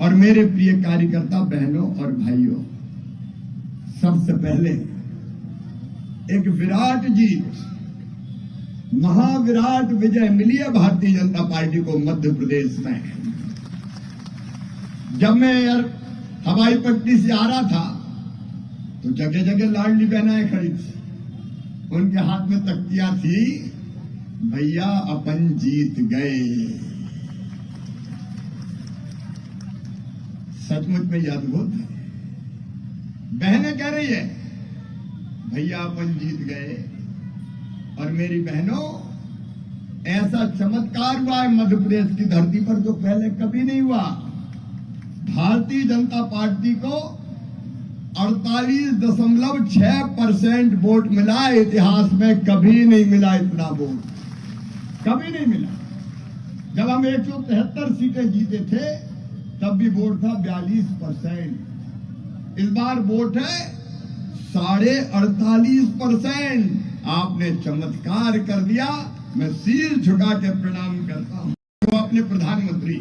और मेरे प्रिय कार्यकर्ता बहनों और भाइयों, सबसे पहले एक विराट जीत, महाविराट विजय मिली है भारतीय जनता पार्टी को मध्य प्रदेश में। जब मैं हवाई पट्टी से आ रहा था तो जगह जगह लाडली बहनाएं खड़ी थी, उनके हाथ में तख्तियां थी, भैया अपन जीत गए। सचमुच में यह अद्भुत है। बहनें कह रही है भैया अपन जीत गए। और मेरी बहनों, ऐसा चमत्कार हुआ है मध्य प्रदेश की धरती पर जो पहले कभी नहीं हुआ। भारतीय जनता पार्टी को 48.6% वोट मिला। इतिहास में कभी नहीं मिला इतना वोट, कभी नहीं मिला। जब हम 173 सीटें जीते थे तब भी वोट था 42%। इस बार वोट है 48.5%। आपने चमत्कार कर दिया। मैं सिर झुका के प्रणाम करता हूं। तो अपने प्रधानमंत्री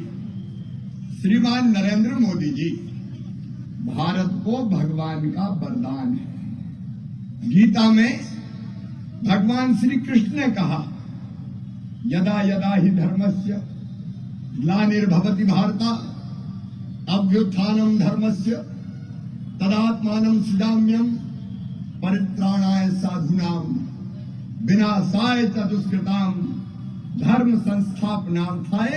श्रीमान नरेंद्र मोदी जी, भारत को भगवान का वरदान है। गीता में भगवान श्री कृष्ण ने कहा, यदा यदा ही धर्मस्य ग्लानिर्भवति भारत अभ्युत्थानम धर्मस्य तदात्मानं सृजाम्यहं परित्राणाय साधूनां विनाशाय च दुष्कृतां धर्म संस्थापनार्थाय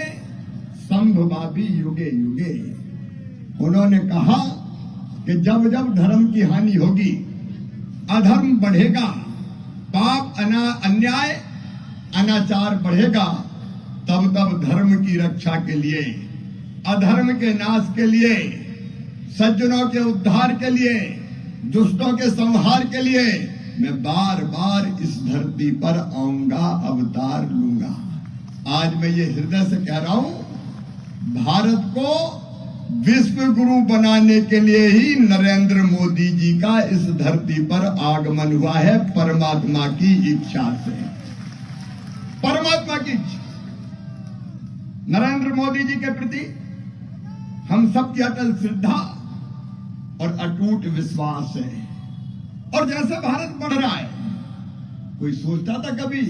संभवामि युगे युगे। उन्होंने कहा कि जब जब धर्म की हानि होगी, अधर्म बढ़ेगा, पाप अन्याय अनाचार बढ़ेगा, तब तब धर्म की रक्षा के लिए, अधर्म के नाश के लिए, सज्जनों के उद्धार के लिए, दुष्टों के संहार के लिए मैं बार बार इस धरती पर आऊंगा, अवतार लूंगा। आज मैं ये हृदय से कह रहा हूं, भारत को विश्व गुरु बनाने के लिए ही नरेंद्र मोदी जी का इस धरती पर आगमन हुआ है, परमात्मा की इच्छा से। परमात्मा की इच्छा। नरेंद्र मोदी जी के प्रति हम सबकी अटल श्रद्धा और अटूट विश्वास है। और जैसे भारत बढ़ रहा है, कोई सोचता था कभी?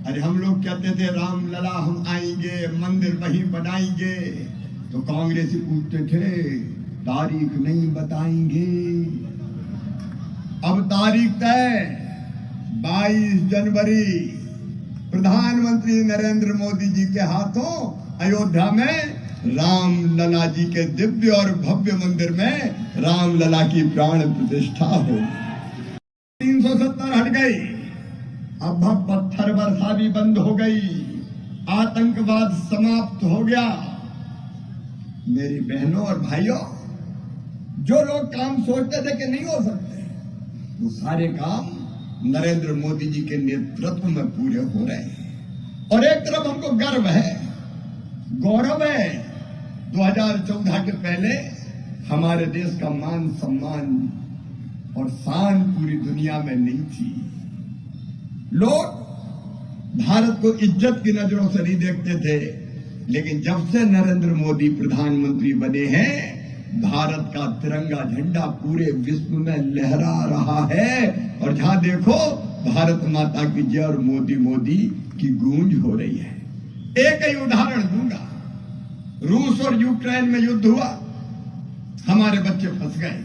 अरे हम लोग कहते थे राम लला हम आएंगे, मंदिर वहीं बनाएंगे, तो कांग्रेसी पूछते थे तारीख नहीं बताएंगे। अब तारीख तय, 22 जनवरी प्रधानमंत्री नरेंद्र मोदी जी के हाथों अयोध्या में राम लला जी के दिव्य और भव्य मंदिर में राम लला की प्राण प्रतिष्ठा हो। 370 हट गई, अब पत्थर वर्षा भी बंद हो गई, आतंकवाद समाप्त हो गया। मेरी बहनों और भाइयों, जो लोग काम सोचते थे कि नहीं हो सकते, वो सारे काम नरेंद्र मोदी जी के नेतृत्व में पूरे हो रहे हैं। और एक तरफ हमको गर्व है, गौरव है, 2014 के पहले हमारे देश का मान सम्मान और शान पूरी दुनिया में नहीं थी। लोग भारत को इज्जत की नजरों से नहीं देखते थे, लेकिन जब से नरेंद्र मोदी प्रधानमंत्री बने हैं, भारत का तिरंगा झंडा पूरे विश्व में लहरा रहा है। और जहां देखो भारत माता की जय और मोदी मोदी की गूंज हो रही है। एक ही उदाहरण दूंगा, रूस और यूक्रेन में युद्ध हुआ, हमारे बच्चे फंस गए,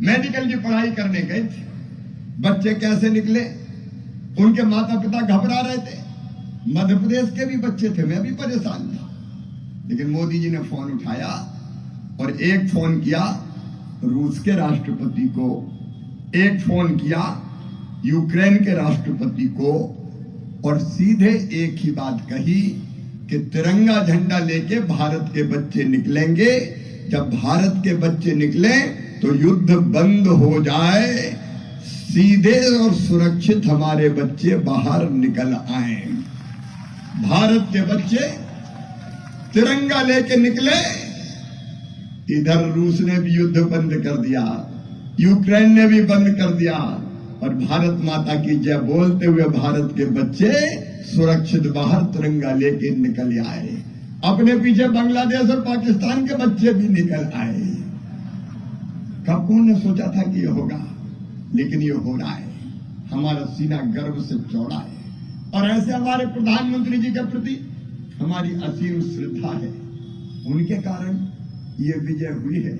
मेडिकल की पढ़ाई करने गए थे, बच्चे कैसे निकले? उनके माता पिता घबरा रहे थे। मध्य प्रदेश के भी बच्चे थे, मैं भी परेशान था, लेकिन मोदी जी ने फोन उठाया और एक फोन किया रूस के राष्ट्रपति को, एक फोन किया यूक्रेन के राष्ट्रपति को, और सीधे एक ही बात कही कि तिरंगा झंडा लेके भारत के बच्चे निकलेंगे। जब भारत के बच्चे निकले तो युद्ध बंद हो जाए, सीधे और सुरक्षित हमारे बच्चे बाहर निकल आए। भारत के बच्चे तिरंगा लेके निकले, इधर रूस ने भी युद्ध बंद कर दिया, यूक्रेन ने भी बंद कर दिया, और भारत माता की जय बोलते हुए भारत के बच्चे सुरक्षित बाहर तिरंगा लेके निकल आए। अपने पीछे बांग्लादेश और पाकिस्तान के बच्चे भी निकल आए। कब कौन ने सोचा था कि ये होगा, लेकिन ये हो रहा है। हमारा सीना गर्व से चौड़ा है और ऐसे हमारे प्रधानमंत्री जी के प्रति हमारी असीम श्रद्धा है। उनके कारण ये विजय हुई है।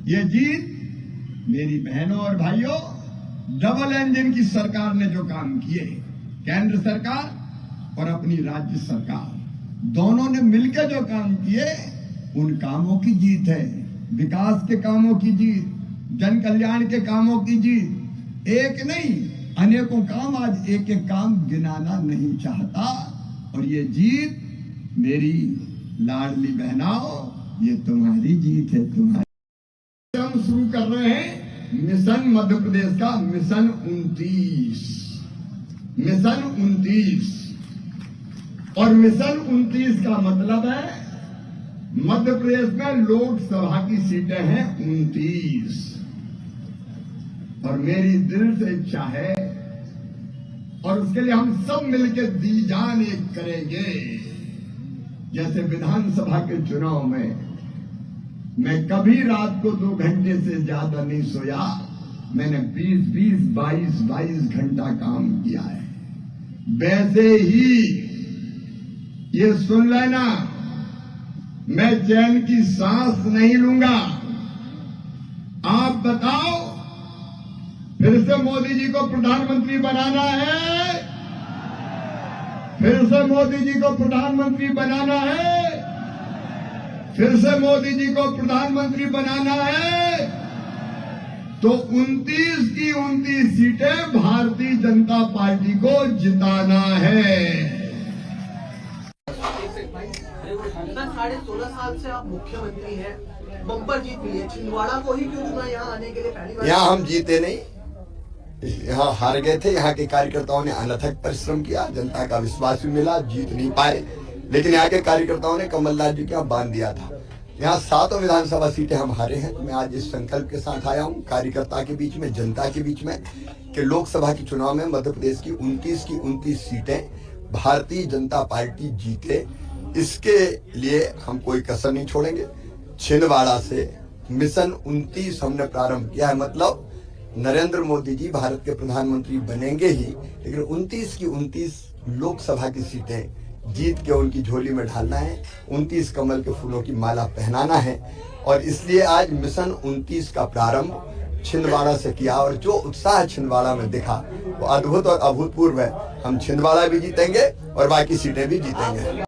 ये जीत मेरी बहनों और भाइयों, डबल इंजन की सरकार ने जो काम किए, केंद्र सरकार और अपनी राज्य सरकार दोनों ने मिलकर जो काम किए, उन कामों की जीत है। विकास के कामों की जीत, जन कल्याण के कामों की जीत। एक नहीं, अनेकों काम। आज एक एक काम गिनाना नहीं चाहता। और ये जीत मेरी लाडली बहनाओं, ये तुम्हारी जीत है, तुम्हारी। हम शुरू कर रहे हैं मिशन मध्य प्रदेश का, मिशन 29। मिशन 29 और मिशन 29 का मतलब है मध्य प्रदेश में लोकसभा की सीटें हैं 29। और मेरी दिल से इच्छा है और उसके लिए हम सब मिलकर दी जान एक करेंगे। जैसे विधानसभा के चुनाव में मैं कभी रात को 2 घंटे से ज्यादा नहीं सोया। मैंने 20-20, 22-22 घंटा काम किया है। वैसे ही ये सुन लेना, मैं चैन की सांस नहीं लूंगा। आप बताओ, फिर से मोदी जी को प्रधानमंत्री बनाना है? फिर से मोदी जी को प्रधानमंत्री बनाना है? फिर से मोदी जी को प्रधानमंत्री बनाना है? तो 29 की 29 सीटें भारतीय जनता पार्टी को जिताना है। सर, 16.5 साल से आप मुख्यमंत्री हैं, बम्पर जीत मिली है। छिंदवाड़ा को ही क्यों चुना यहाँ आने के लिए? पहली बार यहाँ हम जीते नहीं, यहाँ हार गए थे। यहाँ के कार्यकर्ताओं ने अनथक परिश्रम किया, जनता का विश्वास भी मिला, जीत नहीं पाए। लेकिन यहाँ के कार्यकर्ताओं ने कमलनाथ जी के यहाँ बांध दिया था। यहाँ 7 विधानसभा सीटें हम हारे हैं। मैं आज इस संकल्प के साथ आया हूँ, कार्यकर्ता के बीच में, जनता के बीच में, कि लोकसभा के चुनाव में मध्य प्रदेश की 29 की 29 सीटें भारतीय जनता पार्टी जीते। इसके लिए हम कोई कसर नहीं छोड़ेंगे। छिंदवाड़ा से मिशन 29 हमने प्रारंभ किया है। मतलब नरेंद्र मोदी जी भारत के प्रधानमंत्री बनेंगे ही, लेकिन 29 की 29 लोकसभा की सीटें जीत के उनकी झोली में डालना है। 29 कमल के फूलों की माला पहनाना है। और इसलिए आज मिशन 29 का प्रारंभ छिंदवाड़ा से किया। और जो उत्साह छिंदवाड़ा में दिखा वो अद्भुत और अभूतपूर्व है। हम छिंदवाड़ा भी जीतेंगे और बाकी सीटें भी जीतेंगे।